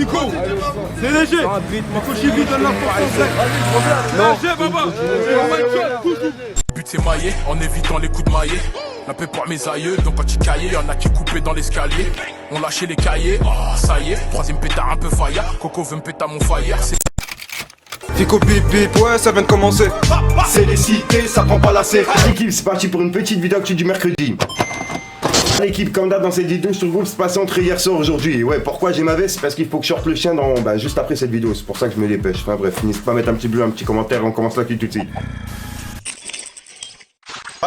Pico. C'est léger. Pico Chibi donne la force. C'est léger, Baba. Le but c'est mailler, en évitant les coups de maillet. La paix pour mes aïeux, donc quand il caillait, y'en a qui coupaient dans l'escalier. On lâchait les cahiers, oh ça y est, troisième pétard un peu faillard. Coco veut me péter à mon fire, c'est... Fico bip bip, ouais ça vient de commencer. C'est les cités, ça prend pas la C. L'équipe, c'est parti pour une petite vidéo actu du mercredi. L'équipe, comme d'hab dans cette vidéo, je trouve que c'est passé entre hier soir aujourd'hui. Ouais, pourquoi j'ai ma veste? C'est parce qu'il faut que je sorte le chien dans, juste après cette vidéo. C'est pour ça que je me dépêche. Enfin bref, n'hésitez pas à mettre un petit bleu, un petit commentaire, on commence là tout de suite.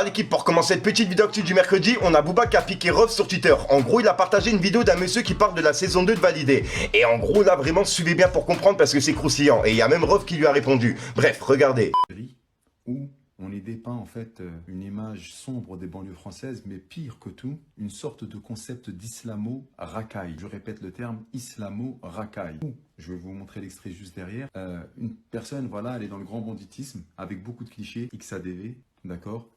L'équipe, pour commencer cette petite vidéo actu du mercredi, on a Booba qui a piqué Ruff sur Twitter. En gros, il a partagé une vidéo d'un monsieur qui parle de la saison 2 de Validé. Et en gros, là, vraiment, suivez bien pour comprendre parce que c'est croustillant. Et il y a même Ruff qui lui a répondu. Bref, regardez. Où on y dépeint en fait une image sombre des banlieues françaises, mais pire que tout, une sorte de concept d'islamo-racaille. Je répète le terme islamo-racaille. Je vais vous montrer l'extrait juste derrière. Une personne, voilà, elle est dans le grand banditisme avec beaucoup de clichés, XADV, d'accord.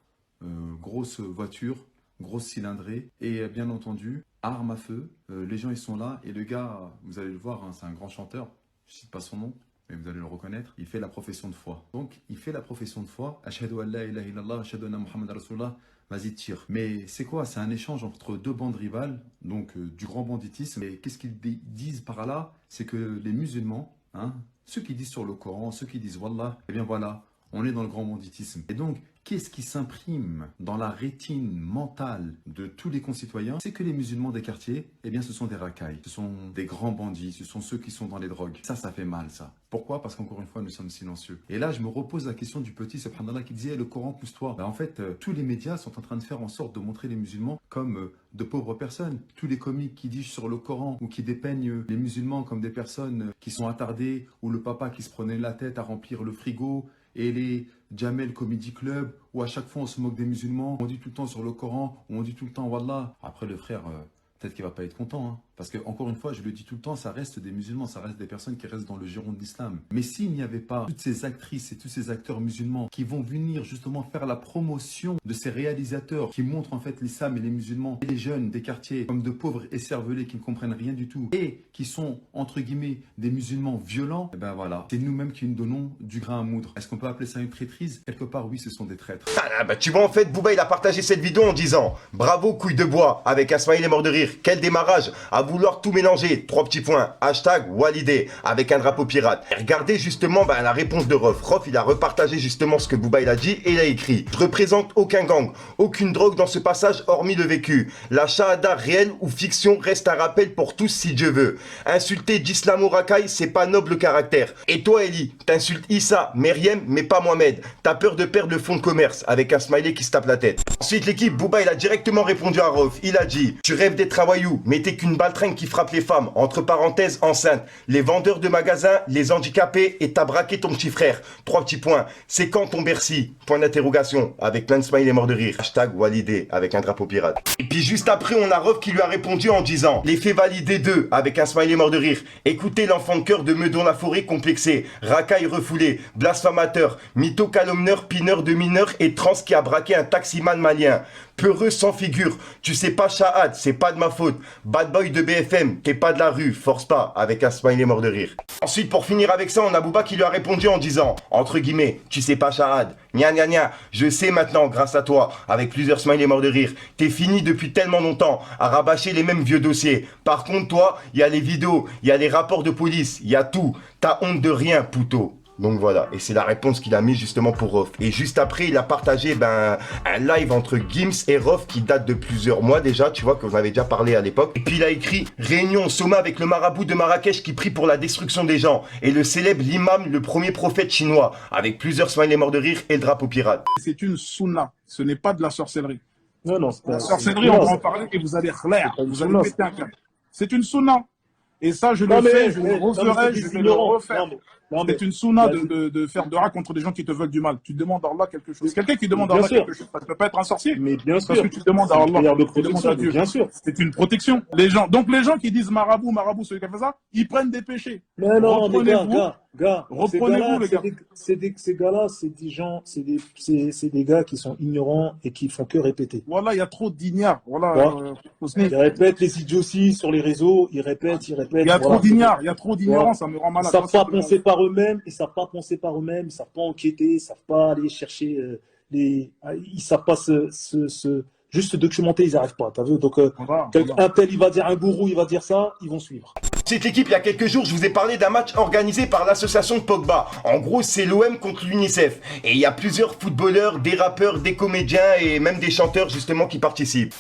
Grosse voiture, grosse cylindrée et bien entendu, arme à feu. Les gens ils sont là et le gars, vous allez le voir, hein, c'est un grand chanteur, je cite pas son nom, mais vous allez le reconnaître, il fait la profession de foi. Donc il fait la profession de foi, Ashhadu an la ilaha illallah, Ashhadu anna Muhammad Rasulullah, vas-y tire. Mais c'est quoi? C'est un échange entre deux bandes rivales, donc du grand banditisme. Et qu'est-ce qu'ils disent par là? C'est que les musulmans, hein, ceux qui disent sur le Coran, ceux qui disent Wallah, eh bien voilà, on est dans le grand banditisme. Et donc, qu'est-ce qui s'imprime dans la rétine mentale de tous les concitoyens? C'est que les musulmans des quartiers, eh bien, ce sont des racailles, ce sont des grands bandits, ce sont ceux qui sont dans les drogues. Ça fait mal, ça. Pourquoi? Parce qu'encore une fois, nous sommes silencieux. Et là, je me repose la question du petit subhanallah qui disait, le Coran pousse-toi. En fait, tous les médias sont en train de faire en sorte de montrer les musulmans comme de pauvres personnes. Tous les comiques qui disent sur le Coran ou qui dépeignent les musulmans comme des personnes qui sont attardées, ou le papa qui se prenait la tête à remplir le frigo, et les Jamel Comedy Club, où à chaque fois on se moque des musulmans, on dit tout le temps sur le Coran, on dit tout le temps Wallah. Après le frère, peut-être qu'il va pas être content, hein, parce que encore une fois, je le dis tout le temps, ça reste des musulmans, ça reste des personnes qui restent dans le giron de l'islam. Mais s'il n'y avait pas toutes ces actrices et tous ces acteurs musulmans qui vont venir justement faire la promotion de ces réalisateurs qui montrent en fait l'islam et les musulmans et les jeunes des quartiers comme de pauvres écervelés qui ne comprennent rien du tout et qui sont entre guillemets des musulmans violents, et ben voilà, c'est nous-mêmes qui nous donnons du grain à moudre. Est-ce qu'on peut appeler ça une traîtrise? Quelque part, oui, ce sont des traîtres. Tu vois, en fait, Booba, il a partagé cette vidéo en disant « Bravo, couille de bois » avec un smiley mort de rire. Quel démarrage à vouloir tout mélanger. 3 petits points. Hashtag Walidé avec un drapeau pirate. Et regardez justement la réponse de Ruff. Ruff, il a repartagé justement ce que Booba, il a dit et il a écrit « Je représente aucun gang, aucune drogue dans ce passage hormis le vécu. La shahada réelle ou fiction reste un rappel pour tous si Dieu veut. Insulter d'islamo-racaille, c'est pas noble caractère. Et toi, Eli, t'insultes Issa, Meriem, mais pas Mohamed. T'as peur de perdre le fonds de commerce avec un smiley qui se tape la tête. » Ensuite, l'équipe, Booba, il a directement répondu à Ruff. Il a dit « Tu rêves d'être un voyou, mais t'es qu'une baltringue qui frappe les femmes, entre parenthèses enceintes, les vendeurs de magasins, les handicapés et t'as braqué ton petit frère. 3 petits points. C'est quand ton Bercy? Point d'interrogation. Avec plein de smileys morts de rire. Hashtag Walidé avec un drapeau pirate. Et puis juste après, on a Ruff qui lui a répondu en disant l'effet validé 2 avec un smiley mort de rire. Écoutez l'enfant de cœur de Meudon la forêt complexé, racaille refoulé, blasphémateur, mytho calomneur, pineur de mineur et trans qui a braqué un taximan malien. Peureux sans figure, tu sais pas Shahad, c'est pas de ma faute. Bad boy de BFM, t'es pas de la rue, force pas, avec un smiley mort de rire. Ensuite, pour finir avec ça, on a Booba qui lui a répondu en disant, entre guillemets, tu sais pas Shahad, gna gna gna, je sais maintenant grâce à toi, avec plusieurs smileys morts de rire. T'es fini depuis tellement longtemps à rabâcher les mêmes vieux dossiers. Par contre, toi, il y a les vidéos, il y a les rapports de police, il y a tout. T'as honte de rien, pouto. Donc voilà, et c'est la réponse qu'il a mis justement pour Ruff. Et juste après, il a partagé un live entre Gims et Ruff qui date de plusieurs mois déjà, tu vois, qu'on avait déjà parlé à l'époque. Et puis il a écrit « Réunion au sommet avec le marabout de Marrakech qui prie pour la destruction des gens et le célèbre l'imam, le premier prophète chinois, avec plusieurs smileys morts de rire et le drapeau pirate. » C'est une sunna, ce n'est pas de la sorcellerie. Non, La sorcellerie, on va en parler et vous allez clair, vous allez péter un câble. C'est une sunna. Et ça, je le fais, je le referai, je vais le refaire. Non, mais C'est une sunna il y a- de faire de rap contre des gens qui te veulent du mal. Tu demandes à Allah quelque chose. Quelqu'un qui demande à Bien Allah sûr. quelque chose, ça ne peut pas être un sorcier. Mais bien Parce sûr, que tu demandes à c'est une Allah, prière de tu demandes protection, à Dieu. bien sûr. C'est une protection. Donc les gens qui disent marabout, marabout, celui qui a fait ça, ils prennent des péchés. Mais non, mais Reprenez-vous, gars, reprenez-vous, les gars. ces gars-là, c'est des gens, c'est des gars qui sont ignorants et qui font que répéter. Voilà, il y a trop d'ignares. Voilà, Voilà. Hosni. Ils répètent les idioties sur les réseaux, ils répètent. Il y a trop voilà. d'ignares, il y a trop d'ignorance, ça Voilà. me rend Ils malade. savent pas penser par eux-mêmes, ils savent pas enquêter, ils savent pas aller chercher ils savent pas juste se documenter, ils arrivent pas, t'as vu? Donc, Voilà. un tel, il va dire, un gourou, il va dire ça, ils vont suivre. Cette équipe, il y a quelques jours, je vous ai parlé d'un match organisé par l'association de Pogba. En gros, c'est l'OM contre l'UNICEF. Et il y a plusieurs footballeurs, des rappeurs, des comédiens et même des chanteurs justement qui participent.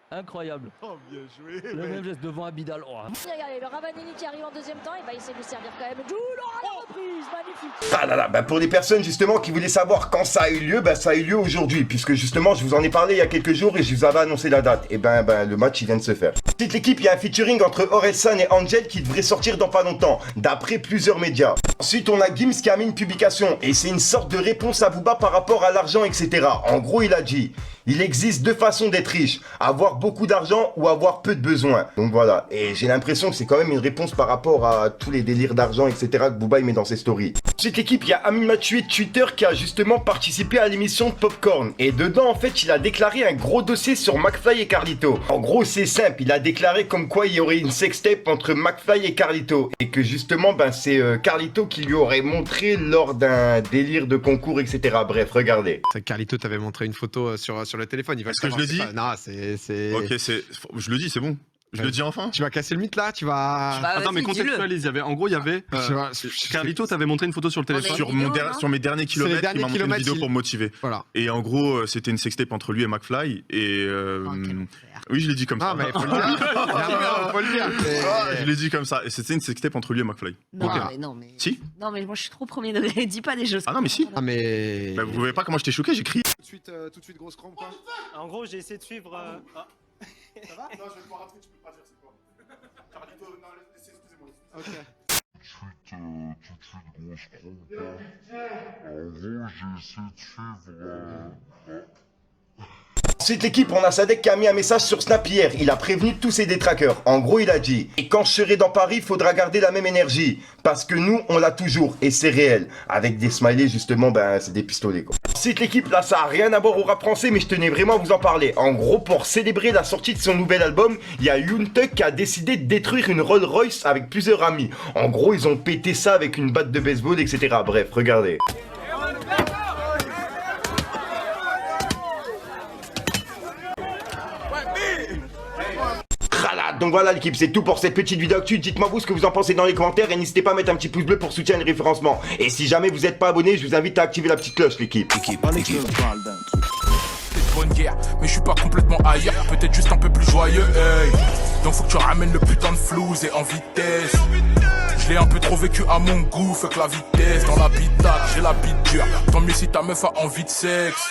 Incroyable. Oh, bien joué. Le même geste devant Abidal. Oh. Regardez, le Ravanelli qui arrive en deuxième temps, il va essayer de lui servir quand même. Jules, la reprise, magnifique. Ah là là, bah pour les personnes justement qui voulaient savoir quand ça a eu lieu, bah ça a eu lieu aujourd'hui, puisque justement je vous en ai parlé il y a quelques jours et je vous avais annoncé la date. Et ben le match il vient de se faire. Petite l'équipe, il y a un featuring entre Orelsan et Angel qui devrait sortir dans pas longtemps, d'après plusieurs médias. Ensuite on a Gims qui a mis une publication, et c'est une sorte de réponse à Booba par rapport à l'argent, etc. En gros il a dit: il existe deux façons d'être riche, avoir beaucoup d'argent ou avoir peu de besoins. Donc voilà, et j'ai l'impression que c'est quand même une réponse par rapport à tous les délires d'argent, etc. que Booba il met dans ses stories. Ensuite l'équipe, il y a Amin Mathieu de Twitter qui a justement participé à l'émission de Popcorn. Et dedans en fait il a déclaré un gros dossier sur McFly et Carlito. En gros c'est simple, il a déclaré comme quoi il y aurait une sextape entre McFly et Carlito. Et que justement c'est Carlito qui lui aurait montré lors d'un délire de concours, etc. Bref, regardez. Carlito t'avait montré une photo sur le téléphone. Est-ce que je le dis? Non, c'est... Ok, je le dis, c'est bon. Je le dis enfin. Tu vas casser le mythe là, tu vas... Attends, mais contextualise. En gros, il y avait... Carlito t'avait montré une photo sur le téléphone. Sur mes derniers kilomètres, il m'a montré une vidéo pour me motiver. Voilà. Et en gros, c'était une sextape entre lui et McFly. Et oui, je l'ai dit comme ça. Ah, mais faut le dire. Faut le dire. Je l'ai dit comme ça. Et c'était une sextape entre lui et McFly. Non, mais non, mais... Si. Non, mais moi, je suis trop premier degré. Dis pas des choses. Ah non, mais si. Ah, mais... Bah, vous voyez pas comment j'étais choqué, j'ai crié. Tout de suite, grosse crampe, quoi. En gros, j'ai essayé de suivre... Ça va? Non, je vais devoir rentrer, tu peux pas dire c'est quoi. Carlito, non, excusez-moi. Ok. Tout de suite, grosse crampe. En gros, j'ai essayé de suivre... Ensuite l'équipe, on a Sadek qui a mis un message sur Snap hier. Il a prévenu tous ses détraqueurs. En gros il a dit: et quand je serai dans Paris, faudra garder la même énergie, parce que nous on l'a toujours et c'est réel. Avec des smileys justement, c'est des pistolets quoi. Ensuite l'équipe, là ça a rien à voir au rap français, mais je tenais vraiment à vous en parler. En gros, pour célébrer la sortie de son nouvel album, il y a Yoon Tuck qui a décidé de détruire une Rolls Royce avec plusieurs amis. En gros ils ont pété ça avec une batte de baseball, etc. Bref, regardez. Donc voilà l'équipe, c'est tout pour cette petite vidéo actu. Dites-moi vous ce que vous en pensez dans les commentaires et n'hésitez pas à mettre un petit pouce bleu pour soutenir le référencement. Et si jamais vous n'êtes pas abonné, je vous invite à activer la petite cloche l'équipe. bonne guerre, mais je suis pas complètement ailleurs, peut-être juste un peu plus joyeux, hey. Donc faut que tu ramènes le putain de flouze et en vitesse. Je l'ai un peu trop vécu à mon goût, fait que la vitesse dans l'habitacle, j'ai la bite dure. Tant mieux si ta meuf a envie de sexe.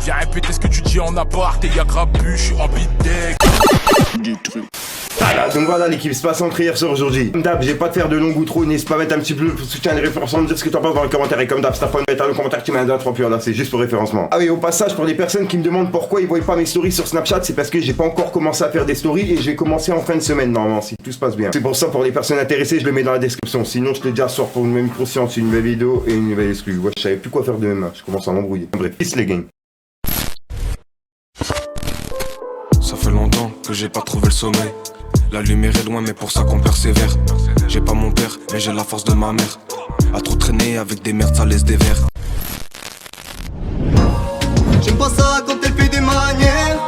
Viens répéter ce que tu dis en appart et y'a grabu, je suis en bidec. Donc voilà, l'équipe se passe en prière sur aujourd'hui. Comme d'hab, j'ai pas de faire de long outro, n'hésite pas à mettre un petit peu de soutien, des référencements, me dire ce que t'en penses dans les commentaires. Et comme d'hab, c'est pas de mettre un commentaire qui met un 2, 3, puis voilà, c'est juste pour référencement. Ah oui, au passage, pour les personnes qui me demandent pourquoi ils voient pas mes stories sur Snapchat, c'est parce que j'ai pas encore commencé à faire des stories et je vais commencer en fin de semaine normalement, si tout se passe bien. C'est pour ça, pour les personnes intéressées, je le mets dans la description. Sinon, je te dis à soir pour une même conscience, une nouvelle vidéo et une nouvelle exclue. Ouais, je savais plus quoi faire de même, je commence à m'embrouiller. Bref, peace les gangs. Ça fait longtemps que j'ai pas trouvé le sommeil. La lumière est loin mais pour ça qu'on persévère. J'ai pas mon père mais j'ai la force de ma mère. À trop traîner avec des merdes ça laisse des verres. J'aime pas ça quand elle fait des manières.